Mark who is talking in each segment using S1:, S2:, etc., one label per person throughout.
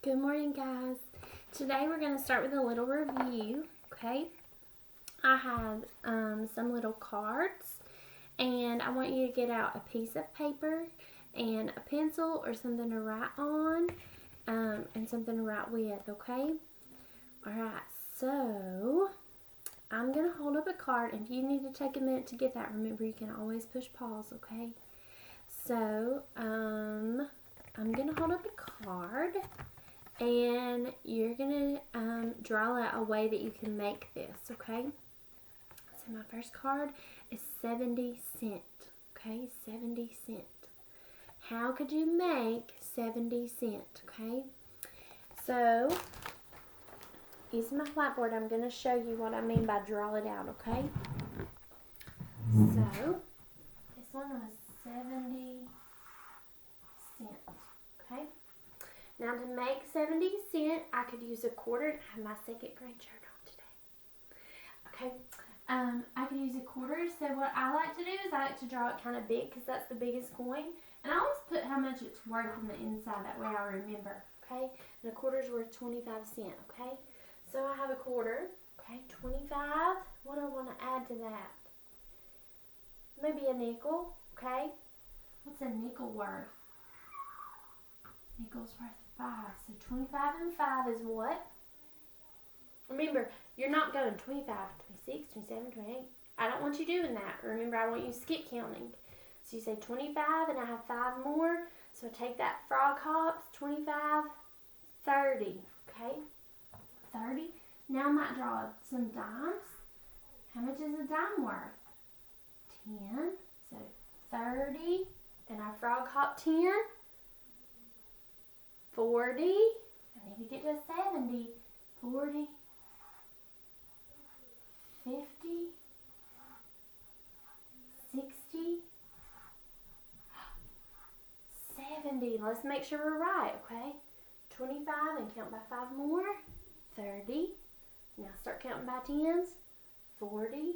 S1: Good morning, guys. Today we're going to start with a little review, okay? I have some little cards, and I want you to get out a piece of paper and a pencil or something to write on, and something to write with, okay? Alright, so I'm going to hold up a card, and if you need to take a minute to get that, remember you can always push pause, okay? So, I'm going to hold up a card. And you're going to draw out a way that you can make this, okay? So my first card is 70 cents, okay? 70 cents. How could you make 70 cents, okay? So, using my whiteboard, I'm going to show you what I mean by draw it out, okay? So, this one was 70 cents, okay? Now to make 70 cents, I could use a quarter. I have my second grade shirt on today. Okay, I could use a quarter. So what I like to do is I like to draw it kind of big because that's the biggest coin. And I always put how much it's worth on the inside. That way I remember, okay? And a quarter is worth 25 cents, okay? So I have a quarter, okay, 25. What do I want to add to that? Maybe a nickel, okay? What's a nickel worth? Nickel's worth 5. So 25 and 5 is what? Remember, you're not going 25, 26, 27, 28. I don't want you doing that. Remember, I want you to skip counting. So you say 25 and I have 5 more. So take that frog hops, 25, 30. Okay? 30. Now I might draw some dimes. How much is a dime worth? 10. So 30 and I frog hop 10. 40, I need to get to 70, 40, 50, 60, 70. Let's make sure we're right, okay? 25 and count by 5 more, 30. Now start counting by 10s, 40,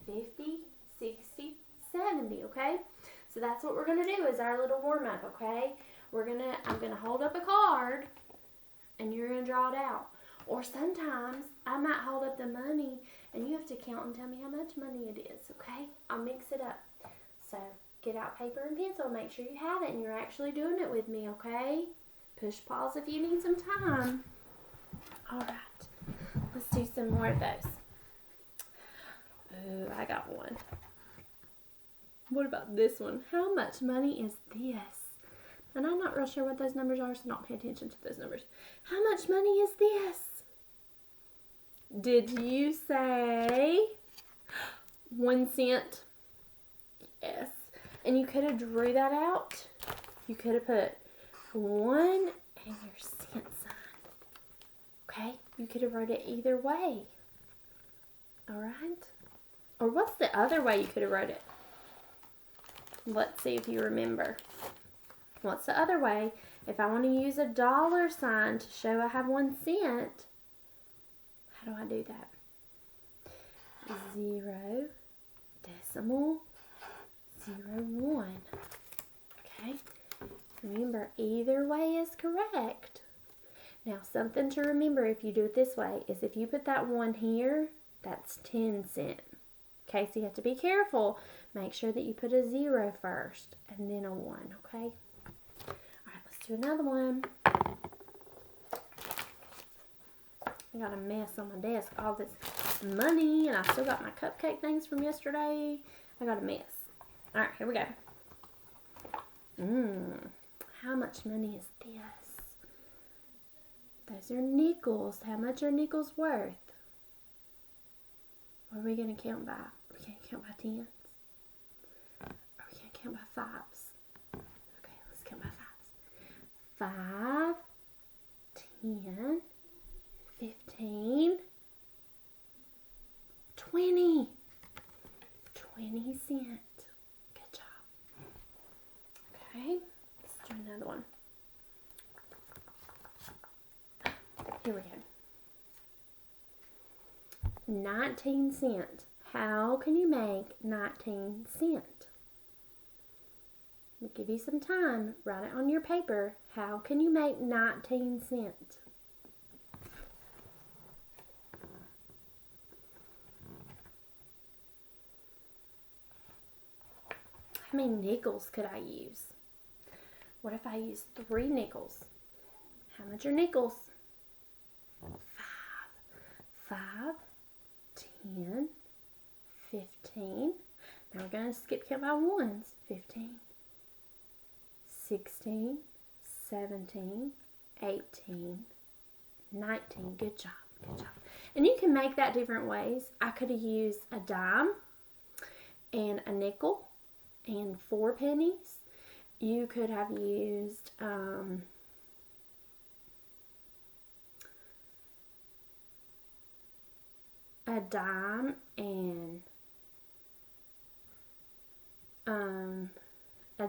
S1: 50, 60, 70, okay? So that's what we're going to do is our little warm-up, okay? I'm gonna hold up a card and you're gonna draw it out. Or sometimes I might hold up the money and you have to count and tell me how much money it is, okay? I'll mix it up. So get out paper and pencil, make sure you have it and you're actually doing it with me, okay? Push pause if you need some time. Alright, let's do some more of those. Oh, I got one. What about this one? How much money is this? And I'm not real sure what those numbers are, so don't pay attention to those numbers. How much money is this? Did you say 1 cent? Yes. And you could have drew that out. You could have put 1 and your cent sign. Okay? You could have wrote it either way. Alright? Or what's the other way you could have wrote it? Let's see if you remember. What's the other way? If I want to use a dollar sign to show I have 1 cent, how do I do that? 0.01. Okay? Remember, either way is correct. Now, something to remember if you do it this way is if you put that 1 here, that's 10 cents. Okay, so you have to be careful. Make sure that you put a 0 first and then a 1, okay? Do another one. I got a mess on my desk. All this money, and I still got my cupcake things from yesterday. I got a mess. Alright, here we go. How much money is this? Those are nickels. How much are nickels worth? What are we going to count by? Are we going to count by 10s? Are we going to count by 5s? Okay, let's count by 5s. 5, 10, 15, 20. 20 cents. Good job. Okay, let's do another one. Here we go. 19 cents. How can you make 19 cents? I'll give you some time. Write it on your paper. How can you make 19 cents? How many nickels could I use? What if I use 3 nickels? How much are nickels? 5, 10, 15. Now we're going to skip count by ones. 15, 16, 17, 18, 19. Good job. Good job. And you can make that different ways. I could have used a dime and a nickel and 4 pennies. You could have used a dime and a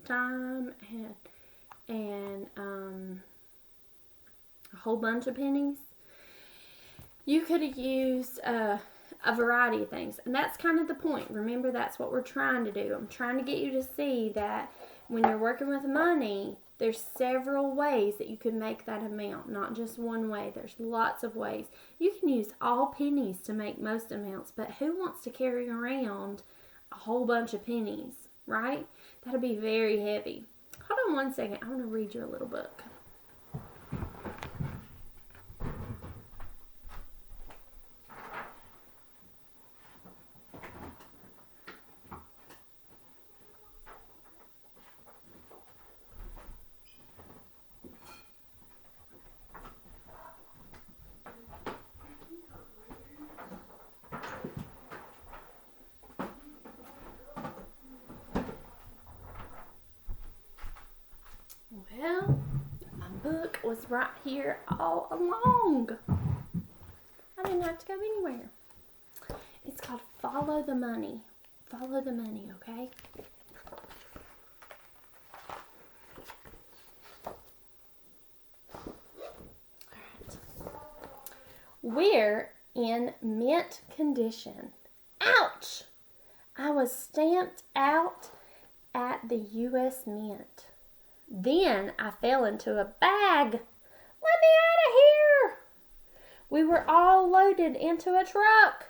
S1: dime and a whole bunch of pennies. You could have used a variety of things, and that's kind of the point. Remember, that's what we're trying to do. I'm trying to get you to see that when you're working with money, there's several ways that you can make that amount, not just one way. There's lots of ways. You can use all pennies to make most amounts, but who wants to carry around a whole bunch of pennies, right? That'll be very heavy. Hold on one second. I want to read you a little book. Well, my book was right here all along. I didn't have to go anywhere. It's called Follow the Money. Follow the money, okay? Alright. We're in mint condition. Ouch! I was stamped out at the U.S. Mint. Then I fell into a bag. Let me out of here! We were all loaded into a truck.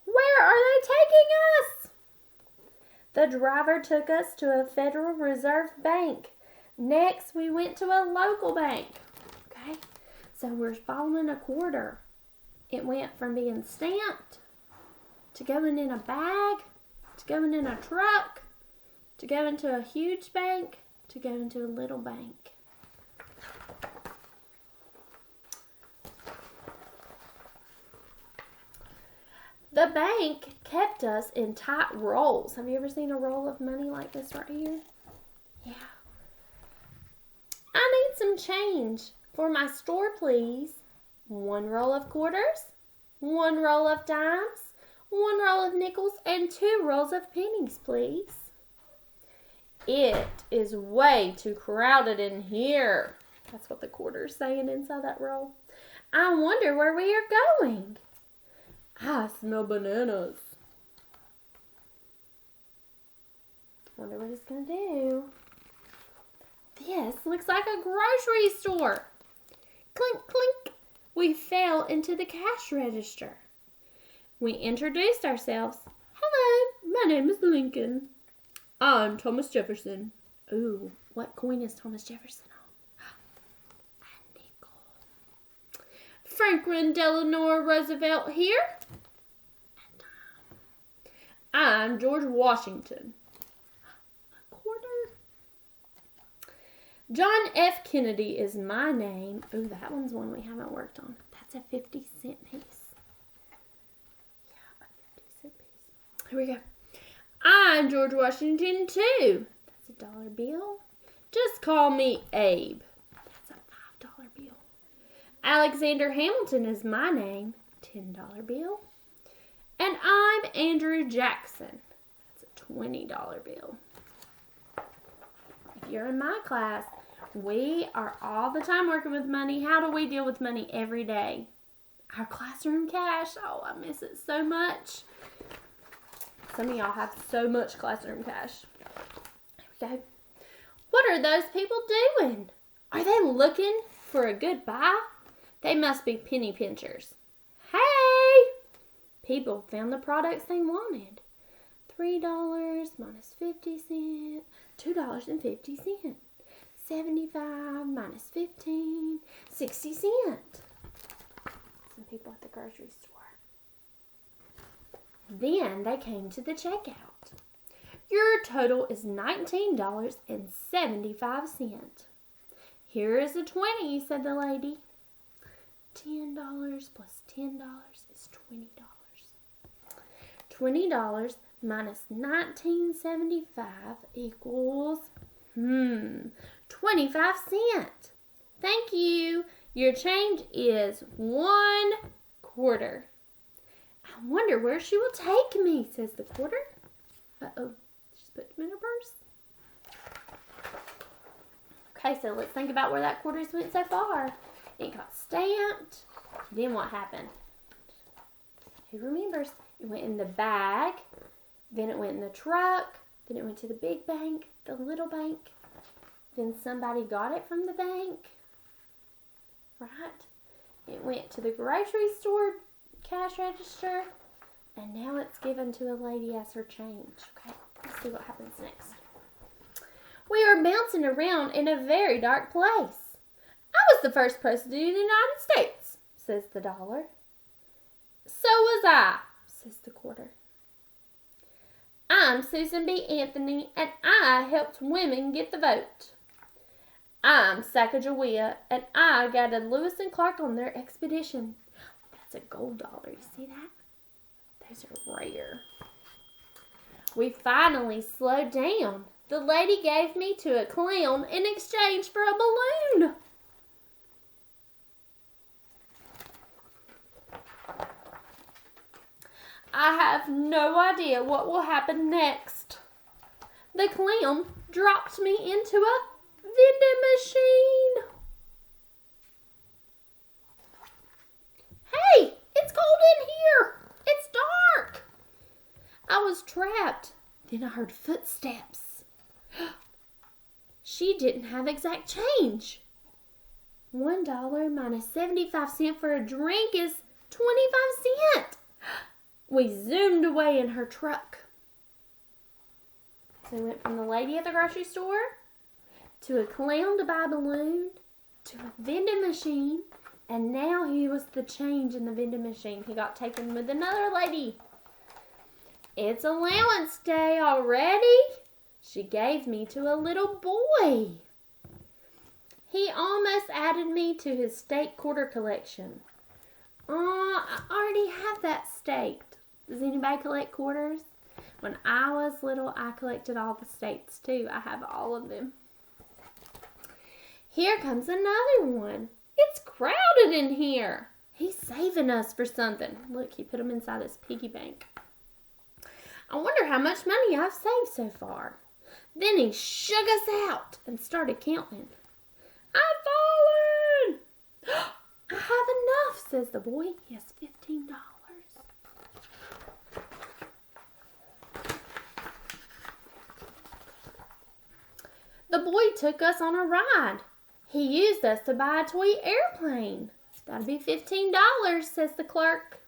S1: Where are they taking us? The driver took us to a Federal Reserve Bank. Next, we went to a local bank. Okay, so we're following a quarter. It went from being stamped to going in a bag, to going in a truck, to going to a huge bank, to go into a little bank. The bank kept us in tight rolls. Have you ever seen a roll of money like this right here? Yeah. I need some change for my store, please. 1 roll of quarters, 1 roll of dimes, 1 roll of nickels, and 2 rolls of pennies, please. It is way too crowded in here. That's what the quarter's saying inside that roll. I wonder where we are going. I smell bananas. Wonder what it's going to do. This looks like a grocery store. Clink, clink. We fell into the cash register. We introduced ourselves. Hello, my name is Lincoln. I'm Thomas Jefferson. Ooh, what coin is Thomas Jefferson on? A nickel. Franklin Delano Roosevelt here. And I'm George Washington. A quarter. John F. Kennedy is my name. Ooh, that one's one we haven't worked on. That's a 50-cent piece. Yeah, a 50-cent piece. Here we go. I'm George Washington, too. That's a $1 bill. Just call me Abe. That's a $5 bill. Alexander Hamilton is my name. $10 bill. And I'm Andrew Jackson. That's a $20 bill. If you're in my class, we are all the time working with money. How do we deal with money every day? Our classroom cash. Oh, I miss it so much. Some of y'all have so much classroom cash. So, what are those people doing? Are they looking for a good buy? They must be penny pinchers. Hey! People found the products they wanted. $3 minus 50 cents, $2.50. 75 minus 15, 60 cents. Some people at the grocery store. Then they came to the checkout. Your total is $19.75. Here is a 20, said the lady. $10 plus $10 is $20. $20 minus $19.75 equals 25 cents. Thank you. Your change is 1 quarter. I wonder where she will take me, says the quarter. Uh-oh, she's put them in her purse. Okay, so let's think about where that quarters went so far. It got stamped. Then what happened? Who remembers? It went in the bag. Then it went in the truck. Then it went to the big bank, the little bank. Then somebody got it from the bank. Right? It went to the grocery store cash register. And now it's given to a lady as her change. Okay, let's see what happens next. We are bouncing around in a very dark place. I was the first president of the United States, says the dollar. So was I, says the quarter. I'm Susan B. Anthony, and I helped women get the vote. I'm Sacagawea, and I guided Lewis and Clark on their expedition. That's a gold dollar, you see that? Those are rare. We finally slowed down. The lady gave me to a clown in exchange for a balloon. I have no idea what will happen next. The clown dropped me into a vending machine. Hey, it's cold in here. It's dark. I was trapped. Then I heard footsteps. She didn't have exact change. $1 minus 75 cents for a drink is 25 cents. We zoomed away in her truck. So we went from the lady at the grocery store to a clown to buy a balloon to a vending machine, and now he was the change in the vending machine. He got taken with another lady. It's allowance day already. She gave me to a little boy. He almost added me to his state quarter collection. I already have that staked. Does anybody collect quarters? When I was little, I collected all the states too. I have all of them. Here comes another one. It's crowded in here. He's saving us for something. Look, he put them inside his piggy bank. I wonder how much money I've saved so far. Then he shook us out and started counting. I've fallen. I have enough, says the boy. He has $15. The boy took us on a ride. He used us to buy a toy airplane. That'll be $15, says the clerk.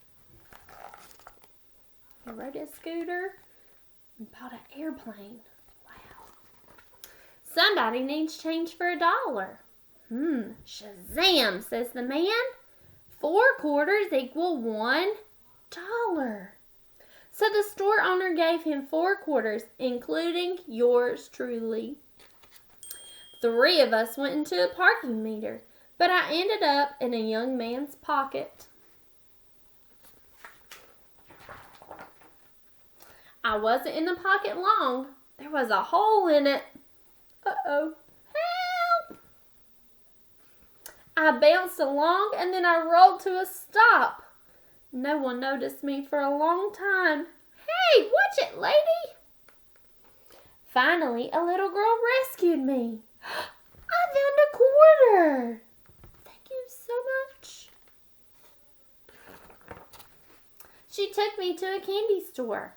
S1: He rode his scooter and bought an airplane. Wow. Somebody needs change for $1. Shazam, says the man. 4 quarters equal $1. So the store owner gave him 4 quarters, including yours truly. 3 of us went into a parking meter, but I ended up in a young man's pocket. I wasn't in the pocket long. There was a hole in it. Uh-oh. Help! I bounced along and then I rolled to a stop. No one noticed me for a long time. Hey, watch it, lady! Finally, a little girl rescued me. I found a quarter. Thank you so much. She took me to a candy store.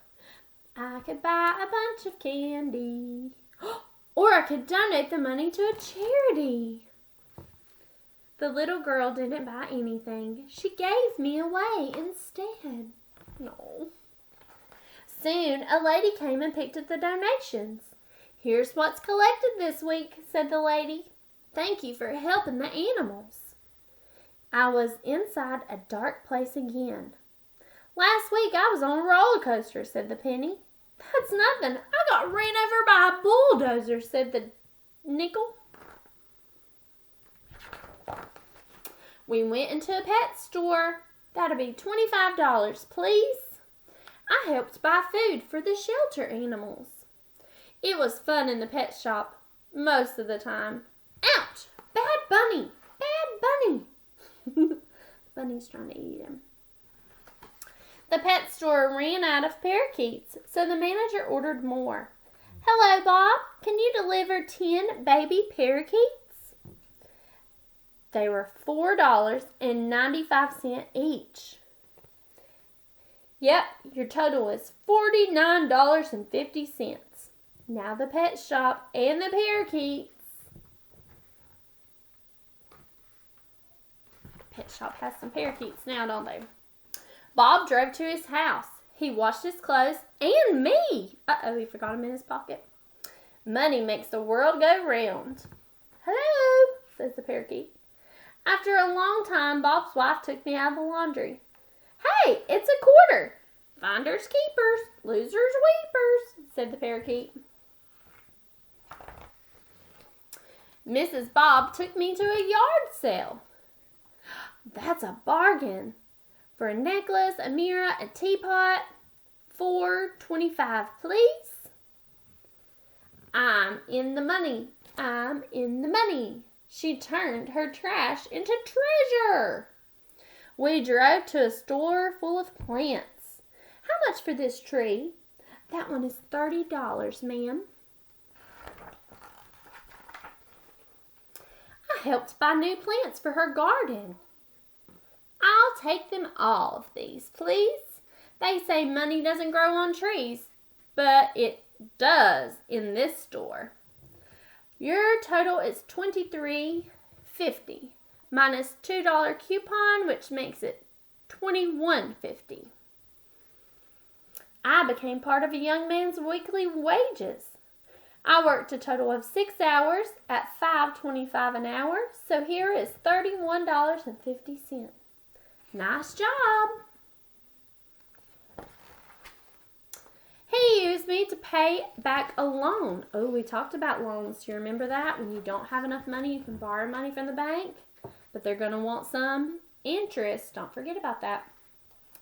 S1: I could buy a bunch of candy. Or I could donate the money to a charity. The little girl didn't buy anything. She gave me away instead. No. Soon, a lady came and picked up the donations. Here's what's collected this week, said the lady. Thank you for helping the animals. I was inside a dark place again. Last week I was on a roller coaster, said the penny. That's nothing. I got ran over by a bulldozer, said the nickel. We went into a pet store. That'll be $25, please. I helped buy food for the shelter animals. It was fun in the pet shop, most of the time. Ouch! Bad bunny! Bad bunny! Bunny's trying to eat him. The pet store ran out of parakeets, so the manager ordered more. Hello, Bob. Can you deliver 10 baby parakeets? They were $4.95 each. Yep, your total is $49.50. Now the pet shop and the parakeets. The pet shop has some parakeets now, don't they? Bob drove to his house. He washed his clothes and me. Uh-oh, he forgot him in his pocket. Money makes the world go round. Hello, says the parakeet. After a long time, Bob's wife took me out of the laundry. Hey, it's a quarter. Finders keepers, losers weepers, said the parakeet. Mrs. Bob took me to a yard sale. That's a bargain. For a necklace, a mirror, a teapot, $4.25, please. I'm in the money. I'm in the money. She turned her trash into treasure. We drove to a store full of plants. How much for this tree? That one is $30, ma'am. I helped buy new plants for her garden. I'll take them all of these, please. They say money doesn't grow on trees, but it does in this store. Your total is $23.50 minus $2 coupon, which makes it $21.50. I became part of a young man's weekly wages. I worked a total of 6 hours at $5.25 an hour, so here is $31.50. Nice job. He used me to pay back a loan. Oh, we talked about loans. Do you remember that? When you don't have enough money, you can borrow money from the bank, but they're going to want some interest. Don't forget about that.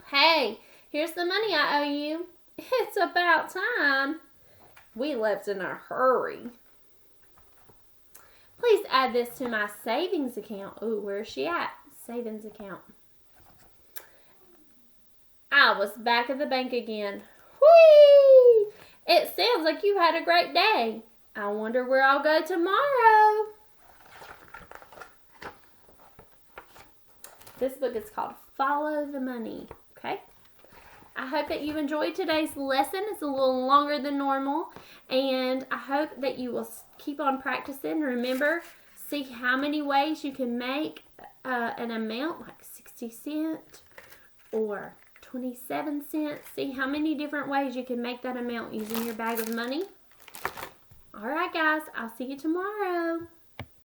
S1: Hey, here's the money I owe you. It's about time. We left in a hurry. Please add this to my savings account. Oh, where's she at? Savings account. I was back at the bank again. Whee! It sounds like you had a great day. I wonder where I'll go tomorrow. This book is called Follow the Money. Okay? I hope that you enjoyed today's lesson. It's a little longer than normal. And I hope that you will keep on practicing. Remember, see how many ways you can make an amount, like 60 cents or 27 cents. See how many different ways you can make that amount using your bag of money. All right, guys. I'll see you tomorrow.